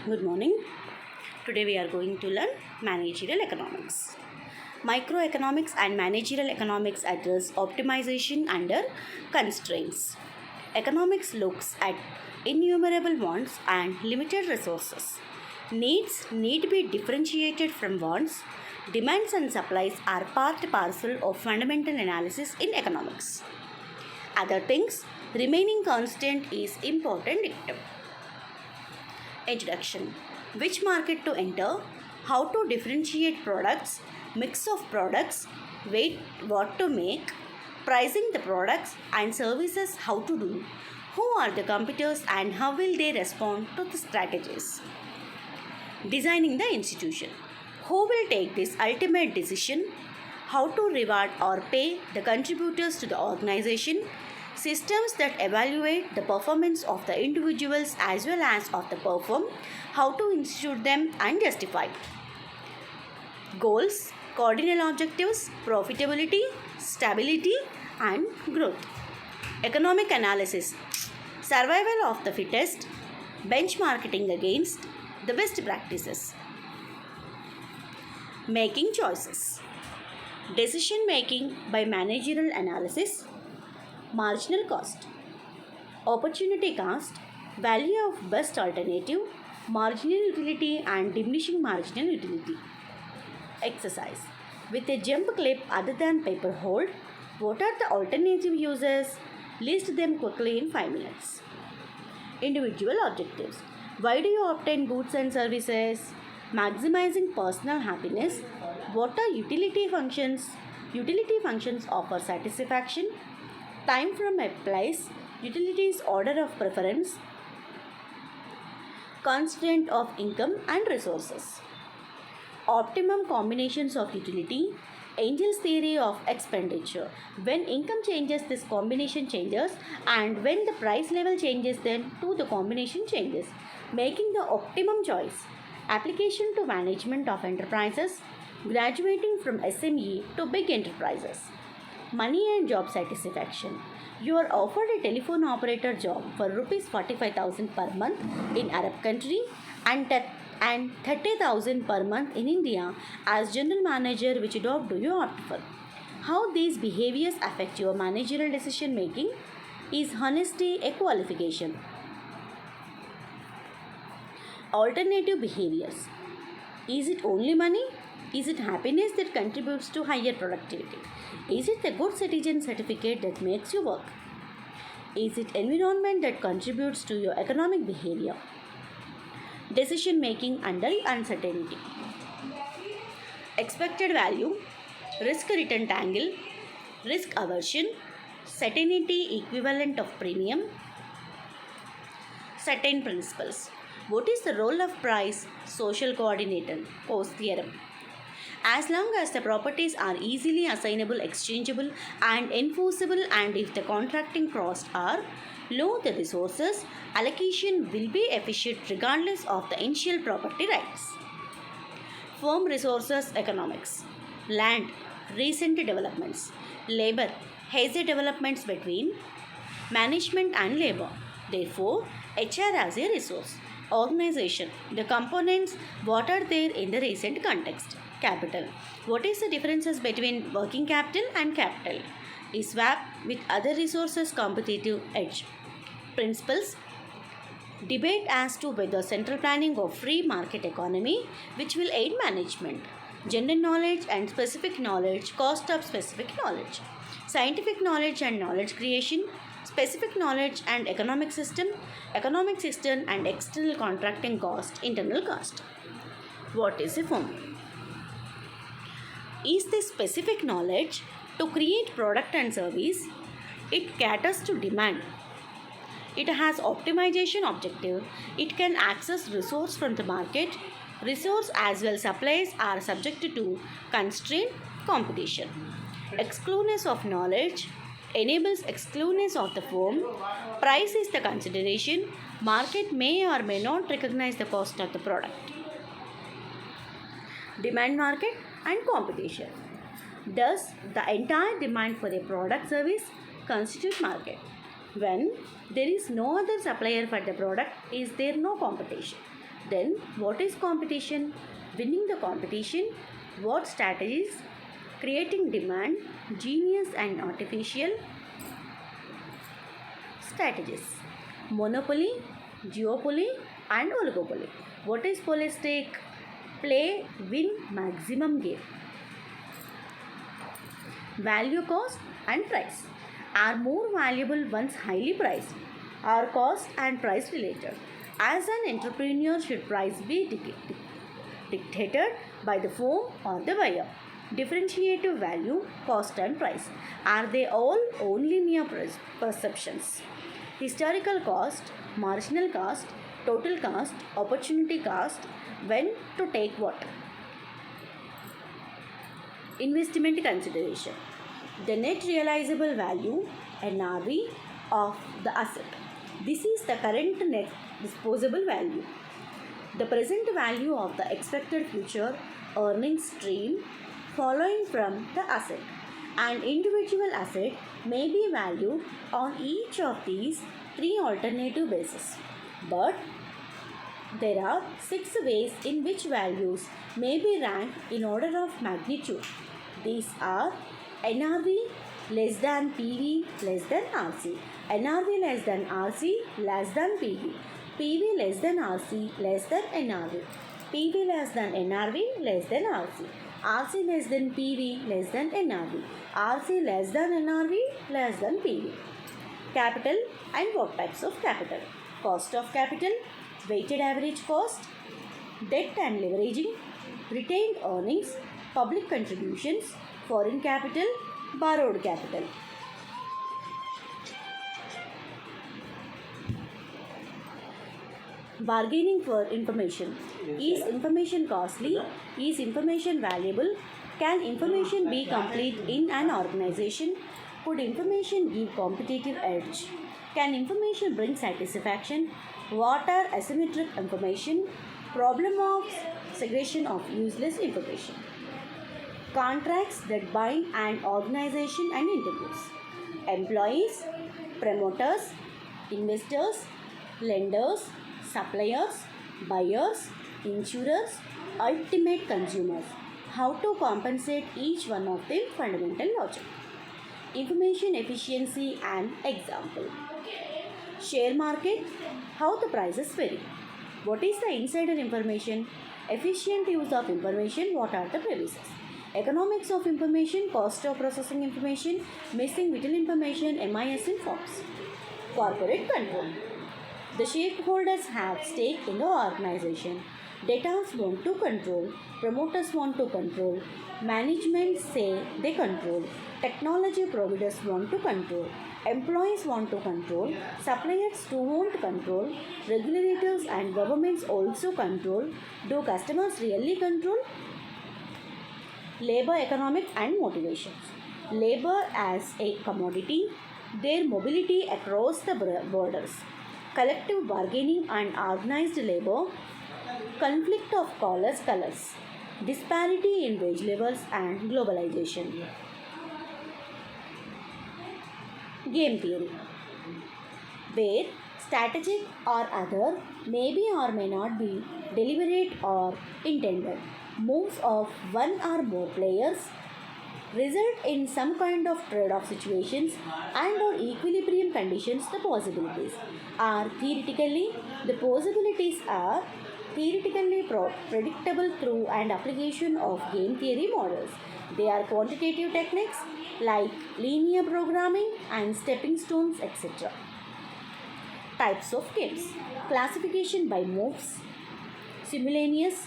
Good morning. Today we are going to learn managerial economics. Microeconomics and managerial economics address optimization under constraints. Economics looks at innumerable wants and limited resources. Needs need to be differentiated from wants. Demands and supplies are part parcel of fundamental analysis in economics. Other things remaining constant is important dictum. Introduction. Which market to enter, how to differentiate products, mix of products, wait, what to make, pricing the products and services, how to do, who are the competitors and how will they respond to the strategies. Designing the institution. Who will take this ultimate decision? How to reward or pay the contributors to the organization? Systems that evaluate the performance of the individuals as well as of the firm, how to institute them and justify. Goals, cardinal objectives, profitability, stability and growth. Economic analysis, survival of the fittest, benchmarking against the best practices. Making choices. Decision making by managerial analysis. Marginal cost, opportunity cost, value of best alternative, marginal utility and diminishing marginal utility. Exercise. With a jump clip other than paper hold, what are the alternative uses? List them quickly in 5 minutes. Individual objectives. Why do you obtain goods and services? Maximizing personal happiness. What are utility functions? Utility functions offer satisfaction. Time from a place, utilities order of preference, constraint of income and resources. Optimum combinations of utility, Angel's theory of expenditure. When income changes, this combination changes, and when the price level changes, then too the combination changes. Making the optimum choice. Application to management of enterprises, graduating from SME to big enterprises. Money and job satisfaction. You are offered a telephone operator job for rupees 45,000 per month in Arab country and 30,000 per month in India as general manager. Which job do you opt for? How these behaviors affect your managerial decision making? Is honesty a qualification? Alternative behaviors. Is it only money? Is it happiness that contributes to higher productivity? Is it the good citizen certificate that makes you work? Is it environment that contributes to your economic behavior? Decision making under uncertainty. Expected value, risk return angle, risk aversion, certainty equivalent of premium, certain principles. What is the role of price? Social coordinator, Coase theorem. As long as the properties are easily assignable, exchangeable and enforceable, and if the contracting costs are low, the resources allocation will be efficient regardless of the initial property rights. Firm resources economics. Land, recent developments. Labor, hazy developments between management and labor. Therefore, HR as a resource. Organization, the components, what are there in the recent context? Capital, what is the differences between working capital and capital? Is swap with other resources competitive edge? Principles, debate as to whether central planning of free market economy which will aid management. General knowledge and specific knowledge, cost of specific knowledge. Scientific knowledge and knowledge creation, specific knowledge and economic system and external contracting cost, internal cost. What is a firm? Is the specific knowledge to create product and service. It caters to demand. It has optimization objective. It can access resource from the market. Resource as well supplies are subject to constraint competition. Exclusiveness of knowledge enables exclusiveness of the firm. Price is the consideration. Market may or may not recognize the cost of the product. Demand market and competition. Thus, the entire demand for a product service constitute market. When there is no other supplier for the product, is there no competition. Then, what is competition? Winning the competition. What strategies? Creating demand, genius and artificial strategies. Monopoly, duopoly, and oligopoly. What is polystick? Play, win, maximum gain. Value, cost, and price are more valuable once highly priced. Are cost and price related? As an entrepreneur, should price be dictated by the firm or the buyer? Differentiative value, cost, and price. Are they all only mere perceptions? Historical cost, marginal cost, total cost, opportunity cost, when to take what? Investment consideration. The net realizable value NRV of the asset. This is the current net disposable value. The present value of the expected future earnings stream following from the asset. An individual asset may be valued on each of these three alternative bases. But there are 6 ways in which values may be ranked in order of magnitude. These are NRV less than PV less than RC, NRV less than RC less than PV, PV less than RC less than NRV, PV less than NRV less than RC, RC less than PV less than NRV, RC less than NRV less than PV. Capital and what types of capital? Cost of capital, weighted average cost, debt and leveraging, retained earnings, public contributions, foreign capital, borrowed capital. Bargaining for information. Is information costly? Is information valuable? Can information be complete in an organization? Could information give competitive edge? Can information bring satisfaction? What are asymmetric information? Problem of segregation of useless information. Contracts that bind an organization and interviews. Employees, promoters, investors, lenders, suppliers, buyers, insurers, ultimate consumers. How to compensate each one of them? Fundamental logic. Information efficiency and example. Share market, how the prices vary. What is the insider information? Efficient use of information, what are the premises? Economics of information, cost of processing information, missing vital information, MIS in forms. Corporate control. The shareholders have stake in the organization. Debtors want to control, promoters want to control, management say they control, technology providers want to control, employees want to control, suppliers too want control, regulators and governments also control. Do customers really control? Labor economics and motivations. Labor as a commodity, their mobility across the borders, collective bargaining and organized labor, conflict of colors, disparity in wage levels and globalization. Game theory, where strategic or other may be or may not be deliberate or intended moves of one or more players result in some kind of trade-off situations and or equilibrium conditions. The possibilities are theoretically predictable through and application of game theory models. They are quantitative techniques like linear programming and stepping stones, etc. Types of games. Classification by moves, simultaneous,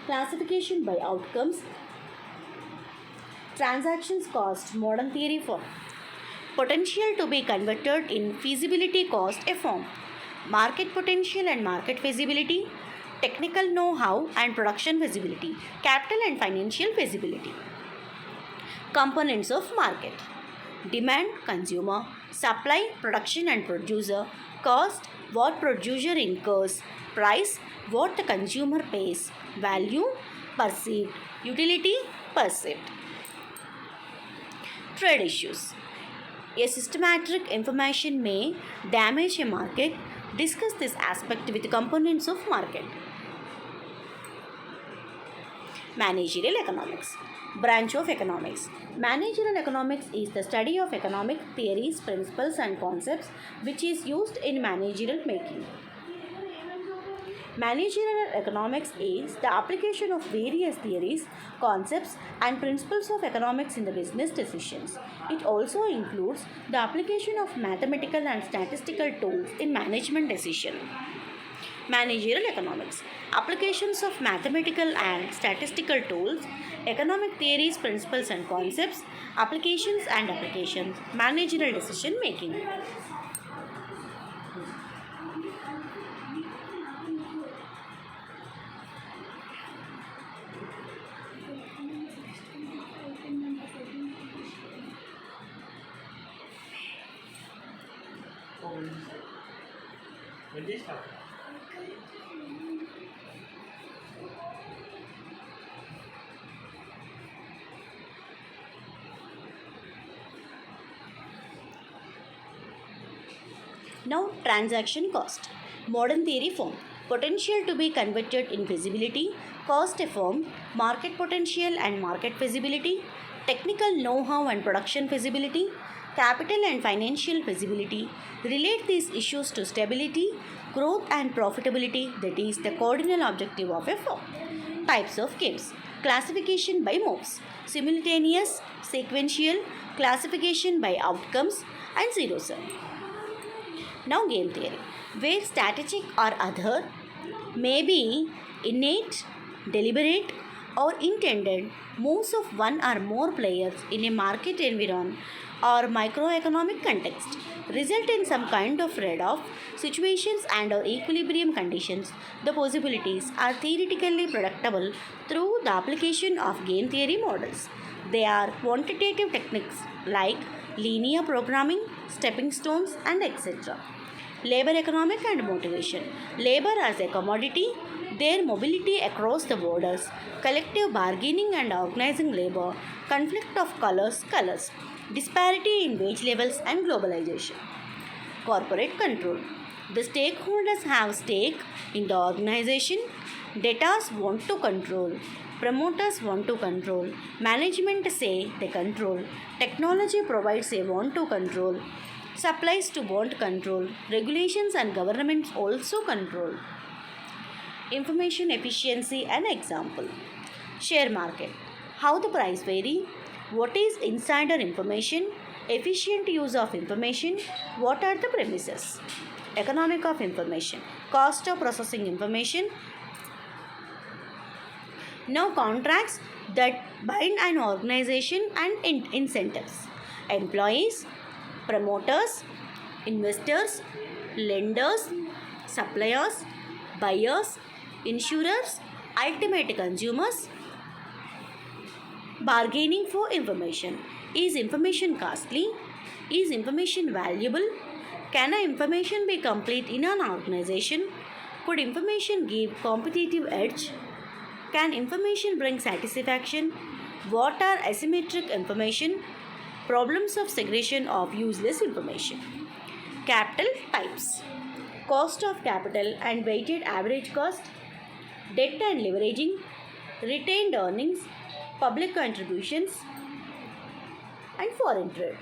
classification by outcomes, transactions cost, modern theory form. Potential to be converted in feasibility cost a form. Market potential and market feasibility, technical know-how and production feasibility, capital and financial feasibility. Components of market. Demand, consumer, supply, production and producer, cost, what producer incurs, price, what the consumer pays, value, perceived, utility, perceived. Trade issues. A systematic information may damage a market Discuss this aspect with components of market. Managerial economics. Branch of economics. Managerial economics is the study of economic theories, principles, and concepts which is used in managerial making. Managerial economics is the application of various theories, concepts, and principles of economics in the business decisions. It also includes the application of mathematical and statistical tools in management decision. Managerial economics. Applications of mathematical and statistical tools, economic theories, principles, and concepts, applications, managerial decision making. When they start. Now, transaction cost. Modern theory form. Potential to be converted in feasibility, cost form, market potential and market feasibility, technical know-how and production feasibility, capital and financial feasibility. Relate these issues to stability, growth and profitability, that is the cardinal objective of a firm. Types of games. Classification by moves, simultaneous, sequential, classification by outcomes, and zero sum. Now, game theory, where strategic or other may be innate, deliberate, or intended moves of one or more players in a market environment or microeconomic context result in some kind of trade-off situations and or equilibrium conditions. The possibilities are theoretically predictable through the application of game theory models. They are quantitative techniques like linear programming, stepping stones, and etc. Labor economic and motivation. Labor as a commodity, their mobility across the borders, collective bargaining and organizing labor, conflict of colors, disparity in wage levels and globalization. Corporate control. The stakeholders have stake in the organization. Debtors want to control. Promoters want to control. Management say they control. Technology provides a want to control. Supplies to want control. Regulations and governments also control. Information efficiency and example. Share market. How the price vary? What is insider information? Efficient use of information. What are the premises? Economic of information. Cost of processing information. Now, contracts that bind an organization and incentives. Employees, promoters, investors, lenders, suppliers, buyers, insurers, ultimate consumers. Bargaining for information. Is information costly? Is information valuable? Can information be complete in an organization? Could information give competitive edge? Can information bring satisfaction? What are asymmetric information? Problems of segregation of useless information. Capital types. Cost of capital and weighted average cost, debt and leveraging, retained earnings, public contributions, and foreign trade.